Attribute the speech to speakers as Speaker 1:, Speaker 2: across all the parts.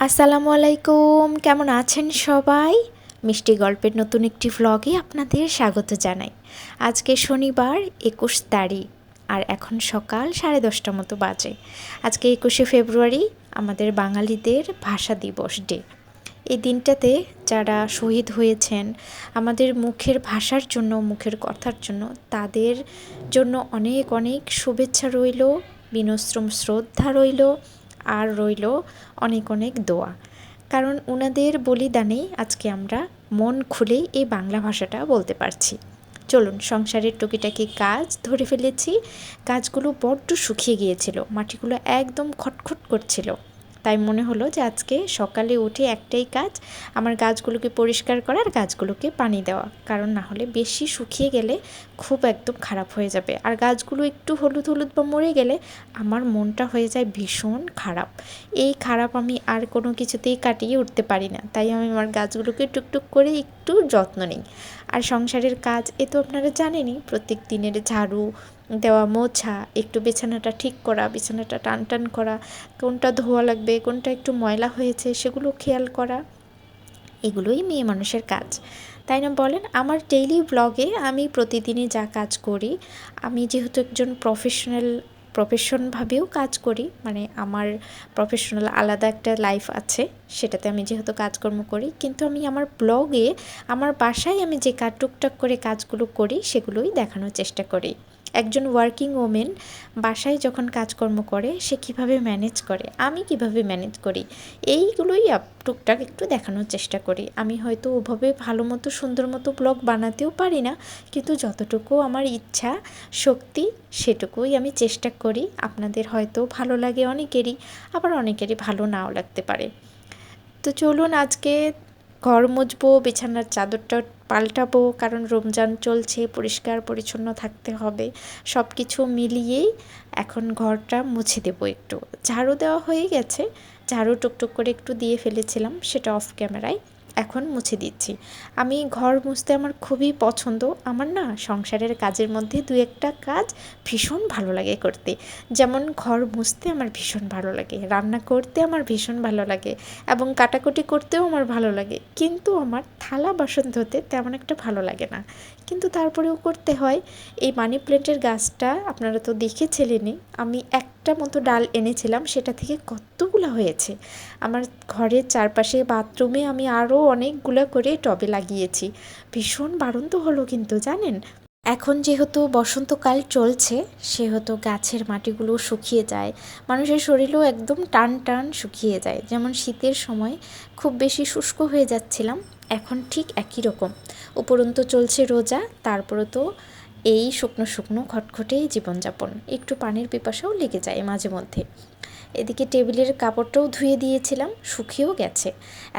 Speaker 1: আসসালামু আলাইকুম, কেমন আছেন সবাই? মিষ্টি গল্পের নতুন একটি ভ্লগে আপনাদের স্বাগত জানাই। আজকে শনিবার ২১ তারিখ আর এখন সকাল 10:30 মতো বাজে। আজকে 21শে ফেব্রুয়ারি আমাদের বাঙালিদের ভাষা দিবস ডে। এই দিনটাতে যারা শহীদ হয়েছেন আমাদের মুখের ভাষার জন্য, মুখের কথার জন্য, তাদের জন্য অনেক অনেক শুভেচ্ছা রইল, বিনম্র শ্রদ্ধা রইল, আর রইল অনেক অনেক দোয়া। কারণ ওনাদের বলিদানেই আজকে আমরা মন খুলে এই বাংলা ভাষাটা বলতে পারছি। চলুন, সংসারের টুকিটাকি কাজ ধরে ফেলেছি। গাছগুলো বড্ড শুকিয়ে গিয়েছিল, মাটিগুলো একদম খটখট করছিল। তাই মনে হলো যে আজকে সকালে উঠে একটাই কাজ, আমার গাছগুলোকে পরিষ্কার করা আর গাছগুলোকে পানি দেওয়া। কারণ না হলে বেশি শুকিয়ে গেলে খুব একদম খারাপ হয়ে যাবে, আর গাছগুলো একটু হলুদ হলুদ বা মরে গেলে আমার মনটা হয়ে যায় ভীষণ খারাপ। এই খারাপ আমি আর কোনো কিছুতেই কাটিয়ে উঠতে পারি না। তাই আমি আমার গাছগুলোকে টুকটুক করে একটু যত্ন নিই। আর সংসারের কাজ এ তো আপনারা জানেনই, প্রত্যেক দিনের ঝাড়ু দেওয়া, মোছা, একটু বিছানাটা ঠিক করা, বিছানাটা টান টান করা, কোনটা ধোয়া লাগবে, কোনটা একটু ময়লা হয়েছে সেগুলো খেয়াল করা, এগুলোই মেয়ে মানুষের কাজ, তাই না বলেন? আমার ডেইলি ব্লগে আমি প্রতিদিনই যা কাজ করি, আমি যেহেতু একজন প্রফেশনভাবেও কাজ করি, মানে আমার প্রফেশনাল আলাদা একটা লাইফ আছে, সেটাতে আমি যেহেতু কাজকর্ম করি, কিন্তু আমি আমার ব্লগে আমার বাসায় আমি যে টুকটাক করে কাজগুলো করি সেগুলোই দেখানোর চেষ্টা করি। একজন ওয়ার্কিং ওমেন বাসায় যখন কাজকর্ম করে সে কিভাবে ম্যানেজ করে, আমি কিভাবে ম্যানেজ করি, এইগুলোই টুকটাক একটু দেখানোর চেষ্টা করি। আমি হয়তো ওভাবে ভালো মতো সুন্দর মতো ব্লগ বানাতেও পারি না, কিন্তু যতটুকু আমার ইচ্ছা শক্তি সেটুকুই আমি চেষ্টা করি। আপনাদের হয়তো ভালো লাগে অনেকেরই, আবার অনেকেরই ভালো নাও লাগতে পারে। তো চলুন, আজকে ঘর মুছবো, বিছানার চাদরটা পাল্টাবো, কারণ রমজান চলছে, পরিষ্কার পরিচ্ছন্ন থাকতে হবে। সব কিছু মিলিয়েই এখন ঘরটা মুছে দেবো। একটু ঝাড়ু দেওয়া হয়ে গেছে, ঝাড়ু টুকটুক করে একটু দিয়ে ফেলেছিলাম, সেটা অফ ক্যামেরায় এখন মুছে দিচ্ছি। আমি ঘর মুছতে আমার খুবই পছন্দ। আমার না সংসারের কাজের মধ্যে দু একটা কাজ ভীষণ ভালো লাগে করতে। যেমন ঘর মুছতে আমার ভীষণ ভালো লাগে, রান্না করতে আমার ভীষণ ভালো লাগে, এবং কাটাকুটি করতেও আমার ভালো লাগে। কিন্তু আমার থালা বাসন ধুতে তেমন একটা ভালো লাগে না, কিন্তু তারপরেও করতে হয়। এই মানি প্ল্যান্টের গাছটা আপনারা তো দেখেছিলেনই, আমি একটা মতো ডাল এনেছিলাম, সেটা থেকে কতগুলো হয়েছে। আমার ঘরের চারপাশে বাথরুমে আমি আরও অনেকগুলো করে টবে লাগিয়েছি। ভীষণ বাড়ন্ত হলো কিন্তু, জানেন? এখন যেহেতু বসন্তকাল চলছে সেহেতু গাছের মাটিগুলো শুকিয়ে যায়, মানুষের শরীরও একদম টান টান শুকিয়ে যায়। যেমন শীতের সময় খুব বেশি শুষ্ক হয়ে যাচ্ছিলাম, এখন ঠিক একই রকম। উপরন্তু চলছে রোজা, তারপরে তো এই শুকনো শুকনো খটখটেই জীবনযাপন, একটু পানির পিপাসাও লেগে যায় মাঝে মধ্যে। এদিকে টেবিলের কাপড়টাও ধুয়ে দিয়েছিলাম, শুকিয়েও গেছে।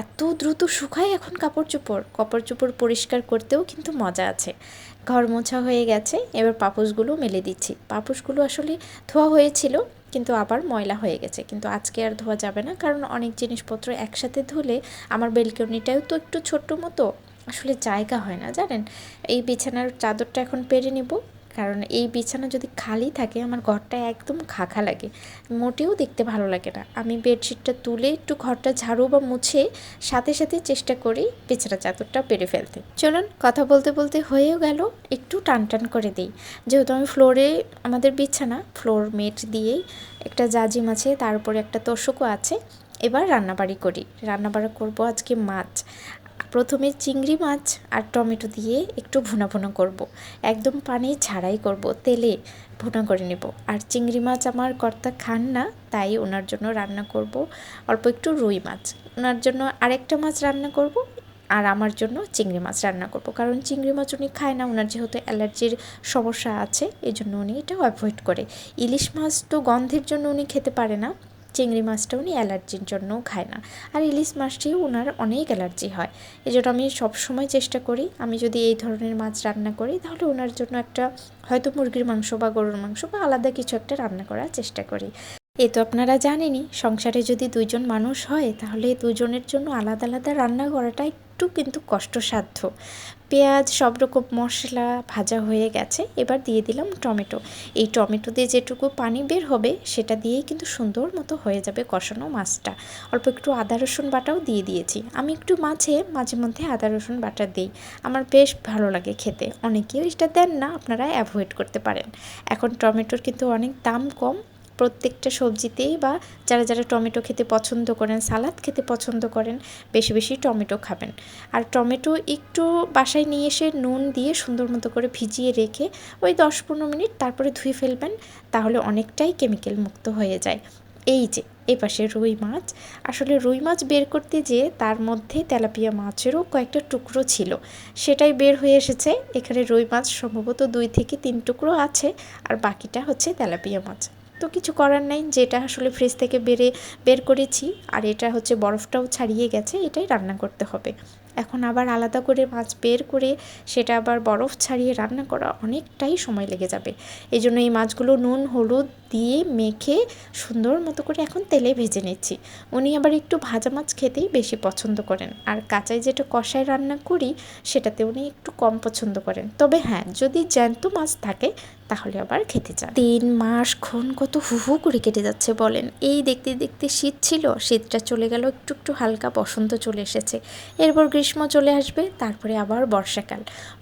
Speaker 1: এত দ্রুত শুকায় এখন কাপড় চোপড় পরিষ্কার করতেও কিন্তু মজা আছে। ঘর মোছা হয়ে গেছে, এবার পাপোশগুলো মেলে দিচ্ছি। পাপোশগুলো আসলে ধোয়া হয়েছিল, কিন্তু আবার ময়লা হয়ে গেছে, কিন্তু আজকে আর ধোয়া যাবে না, কারণ অনেক জিনিসপত্র একসাথে ধুলে আমার বেলকনিটাও তো একটু ছোট্ট মতো, আসলে জায়গা হয় না, জানেন? এই বিছানার চাদরটা এখন পেরে নেব, কারণ এই বিছানা যদি খালি থাকে আমার ঘরটা একদম খাখা লাগে, মোটেও দেখতে ভালো লাগে না। আমি বেডশিটটা তুলে একটু ঘরটা ঝাড়ু বা মুছে সাথে সাথে চেষ্টা করি বিছানা চাদরটা পেরে ফেলতে। চলুন, কথা বলতে বলতে হয়েও গেল, একটু টান টান করে দিই। যেহেতু আমি ফ্লোরে, আমাদের বিছানা ফ্লোর মেট দিয়েই একটা জাজিম আছে, তারপরে একটা তোষকও আছে। এবার রান্নাবাড়ি করি, রান্নাবাড়ি করব আজকে মাছ। প্রথমে চিংড়ি মাছ আর টমেটো দিয়ে একটু ভুনা ভুনা করব, একদম পানি ছাড়াই করব, তেলে ভুনা করে নেব। আর চিংড়ি মাছ আমার কর্তা খান না, তাই ওনার জন্য রান্না করব অল্প একটু রুই মাছ, ওনার জন্য আরেকটা মাছ রান্না করব, আর আমার জন্য চিংড়ি মাছ রান্না করব। কারণ চিংড়ি মাছ উনি খায় না, ওনার যেহেতু অ্যালার্জির সমস্যা আছে, এই জন্য উনি এটা অ্যাভয়েড করে। ইলিশ মাছ তো গন্ধের জন্য উনি খেতে পারে না, চিংড়ি মাছটা উনি অ্যালার্জির জন্যও খায় না, আর ইলিশ মাছটিও ওনার অনেক অ্যালার্জি হয়। এই জন্য আমি সবসময় চেষ্টা করি, আমি যদি এই ধরনের মাছ রান্না করি তাহলে ওনার জন্য একটা হয়তো মুরগির মাংস বা গরুর মাংস বা আলাদা কিছু একটা রান্না করার চেষ্টা করি। এ তো আপনারা জানেনই, সংসারে যদি দুইজন মানুষ হয় তাহলে দুজনের জন্য আলাদা আলাদা রান্না করাটা একটু কিন্তু কষ্টসাধ্য। পেঁয়াজ সব রকম মশলা ভাজা হয়ে গেছে। এবার দিয়ে দিলাম টমেটো। এই টমেটো দিয়ে যেটুকু পানি বের হবে সেটা দিয়েই কিন্তু সুন্দর মতো হয়ে যাবে কষানো মাছটা। অল্প একটু আদা রসুন বাটাও দিয়ে দিয়েছি। আমি একটু মাঝে মধ্যে আদা রসুন বাটা দিই, আমার বেশ ভালো লাগে খেতে। অনেকেও এটা দেন না, আপনারা অ্যাভয়েড করতে পারেন। এখন টমেটোর কিন্তু অনেক দাম কম প্রত্যেকটা সবজিতেই, বা যারা টমেটো খেতে পছন্দ করেন, সালাদ খেতে পছন্দ করেন, বেশি টমেটো খাবেন। আর টমেটো একটু বাসায় নিয়ে এসে নুন দিয়ে সুন্দর মতো করে ভিজিয়ে রেখে ওই 10-15 মিনিট তারপরে ধুয়ে ফেলবেন, তাহলে অনেকটাই কেমিক্যাল মুক্ত হয়ে যায়। এই যে এপাশে রুই মাছ, আসলে রুই মাছ বের করতে যেয়ে তার মধ্যে তেলাপিয়া মাছেরও কয়েকটা টুকরো ছিল, সেটাই বের হয়ে এসেছে। এখানে রুই মাছ সম্ভবত 2 থেকে 3 টুকরো আছে, আর বাকিটা হচ্ছে তেলাপিয়া মাছ। তো কিছু করার নাই, যেটা আসলে ফ্রিজ থেকে বের করেছি, আর এটা হচ্ছে বরফটাও ছাড়িয়ে গেছে, এটাই রান্না করতে হবে। এখন আবার আলাদা করে মাছ বের করে সেটা আবার বরফ ছাড়িয়ে রান্না করা অনেকটাই সময় লেগে যাবে। এই জন্য এই মাছগুলো নুন হলুদ দিয়ে মেখে সুন্দর মতো করে এখন তেলে ভেজে নিচ্ছি। উনি আবার একটু ভাজা মাছ খেতেই বেশি পছন্দ করেন, আর কাঁচায় যেটা কষায় রান্না করি সেটাতে উনি একটু কম পছন্দ করেন। তবে হ্যাঁ, যদি জ্যান্ত মাছ থাকে তাহলে আবার খেতে চান। 3 মাস কত হু করে কেটে যাচ্ছে বলেন। এই দেখতে শীত ছিল, শীতটা চলে গেল, একটু হালকা বসন্ত চলে এসেছে, এরপর গ্রীষ্ম চলে আসবে, তারপরে আবার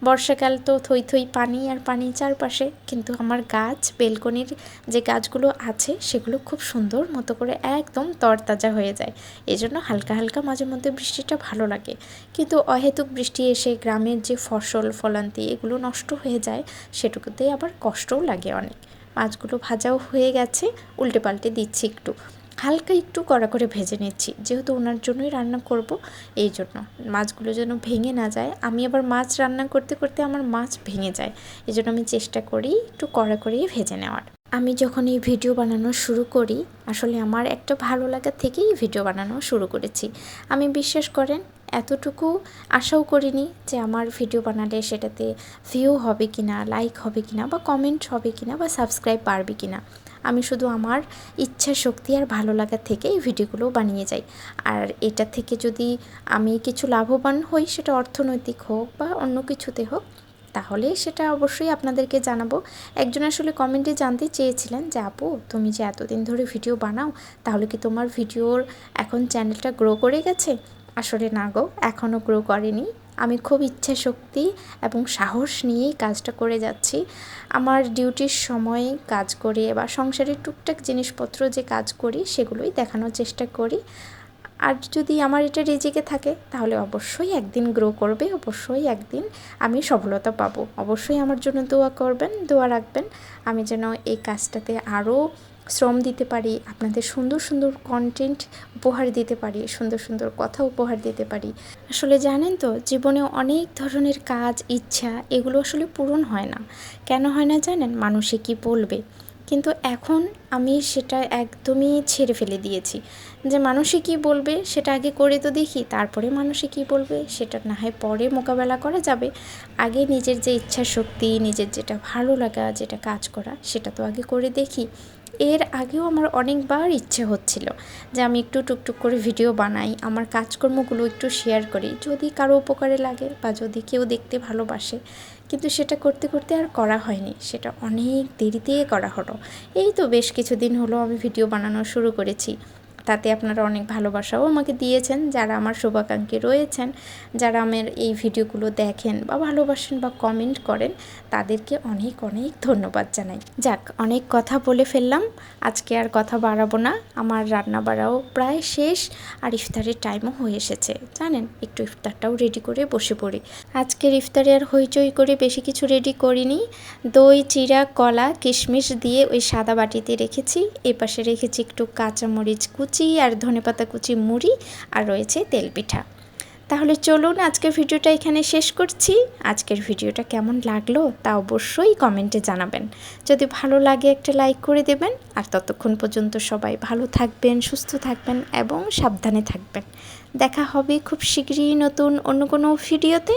Speaker 1: বর্ষাকাল তো থই পানি আর পানি চারপাশে। কিন্তু আমার গাছ, বেলকনির যে গাছগুলো আছে সেগুলো খুব সুন্দর মতো করে একদম তরতাজা হয়ে যায়। এই জন্য হালকা মাঝে মধ্যে বৃষ্টিটা ভালো লাগে। কিন্তু অহেতুক বৃষ্টি এসে গ্রামের যে ফসল ফলান্তি এগুলো নষ্ট হয়ে যায়, সেটুকুতেই আবার কষ্টও লাগে অনেক। মাছগুলো ভাজাও হয়ে গেছে, উল্টে পাল্টে দিচ্ছি, হালকা একটু কড়া করে ভেজে নিচ্ছি, যেহেতু ওনার জন্যই রান্না করব, এই জন্য মাছগুলো যেন ভেঙে না যায়। আমি আবার মাছ রান্না করতে আমার মাছ ভেঙে যায়, এই জন্য আমি চেষ্টা করি একটু কড়া করেই ভেজে নেওয়ার। আমি যখন এই ভিডিও বানানো শুরু করি, আসলে আমার একটা ভালো লাগা থেকেই ভিডিও বানানো শুরু করেছি। আমি বিশ্বাস করেন এতটুকু আশাও করিনি যে আমার ভিডিও বানালে সেটাতে ভিউ হবে কিনা, লাইক হবে কিনা, বা কমেন্ট হবে কিনা, বা সাবস্ক্রাইব বাড়বে কিনা। আমি শুধু আমার ইচ্ছা শক্তি আর ভালো লাগা থেকে এই ভিডিওগুলো বানিয়ে যাই। আর এটা থেকে যদি আমি কিছু লাভবান হই, সেটা অর্থনৈতিক হোক বা অন্য কিছুতে হোক, তাহলে সেটা অবশ্যই আপনাদেরকে জানাবো। একজন আসলে কমেন্টে জানতে চেয়েছিলেন যে আপু, তুমি যে এতদিন ধরে ভিডিও বানাও, তাহলে কি তোমার ভিডিওর এখন চ্যানেলটা গ্রো করে গেছে? আসলে না গো, এখনও গ্রো করেনি। আমি খুব ইচ্ছা শক্তি এবং সাহস নিয়েই কাজটা করে যাচ্ছি। আমার ডিউটির সময় কাজ করি বা সংসারের টুকটাক জিনিসপত্র যে কাজ করি সেগুলোই দেখানোর চেষ্টা করি। আর যদি আমার এটা রিজিকে থাকে তাহলে অবশ্যই একদিন গ্রো করবে, অবশ্যই একদিন আমি সফলতা পাবো। অবশ্যই আমার জন্য দোয়া করবেন, দোয়া রাখবেন, আমি যেন এই কাজটাতে আরও শ্রম দিতে পারি, আপনাদের সুন্দর কন্টেন্ট উপহার দিতে পারি, সুন্দর কথা উপহার দিতে পারি। আসলে জানেন তো, জীবনে অনেক ধরনের কাজ, ইচ্ছা, এগুলো আসলে পূরণ হয় না। কেন হয় না জানেন? মানুষে কি বলবে। কিন্তু এখন আমি সেটা একদমই ছেড়ে ফেলে দিয়েছি, যে মানুষে কি বলবে সেটা আগে করে তো দেখি, তারপরে মানুষে কি বলবে সেটা না হয় পরে মোকাবেলা করা যাবে। আগে নিজের যে ইচ্ছা শক্তি, নিজের যেটা ভালো লাগা, যেটা কাজ করা, সেটা তো আগে করে দেখি। এর আগেও আমার অনেকবার ইচ্ছে হচ্ছিল যে আমি একটু টুকটুক করে ভিডিও বানাই, আমার কাজকর্মগুলো একটু শেয়ার করি, যদি কারো উপকারে লাগে বা যদি কেউ দেখতে ভালোবাসে। কিন্তু সেটা করতে আর করা হয়নি, সেটা অনেক দেরিতে করা হলো। এই তো বেশ কিছুদিন হলো আমি ভিডিও বানানো শুরু করেছি। তাতে আপনারা অনেক ভালোবাসাও আমাকে দিয়েছেন, যারা আমার শুভাকাঙ্ক্ষী রয়েছেন, যারা আমার এই ভিডিওগুলো দেখেন বা ভালোবাসেন বা কমেন্ট করেন, তাদেরকে অনেক ধন্যবাদ জানাই। যাক, অনেক কথা বলে ফেললাম, আজকে আর কথা বাড়াবো না। আমার রান্না বাড়াও প্রায় শেষ, আর ইফতারের টাইমও হয়ে এসেছে। জানেন, একটু ইফতারটাও রেডি করে বসে পড়ি। আজকের ইফতারে আর হইচই করে বেশি কিছু রেডি করিনি। দই, চিড়া, কলা, কিশমিশ দিয়ে ওই সাদা বাটিতে রেখেছি। এপাশে রেখেছি একটু কাঁচামরিচ কুচি আর ধনেপাতা কুচি, মুড়ি, আর রয়েছে তেল পিঠা। তাহলে চলুন আজকের ভিডিওটা এখানে শেষ করছি। আজকের ভিডিওটা কেমন লাগলো তা অবশ্যই কমেন্টে জানাবেন। যদি ভালো লাগে একটা লাইক করে দেবেন। আর ততক্ষণ পর্যন্ত সবাই ভালো থাকবেন, সুস্থ থাকবেন এবং সাবধানে থাকবেন। দেখা হবে খুব শীঘ্রই নতুন অন্য কোনো ভিডিওতে।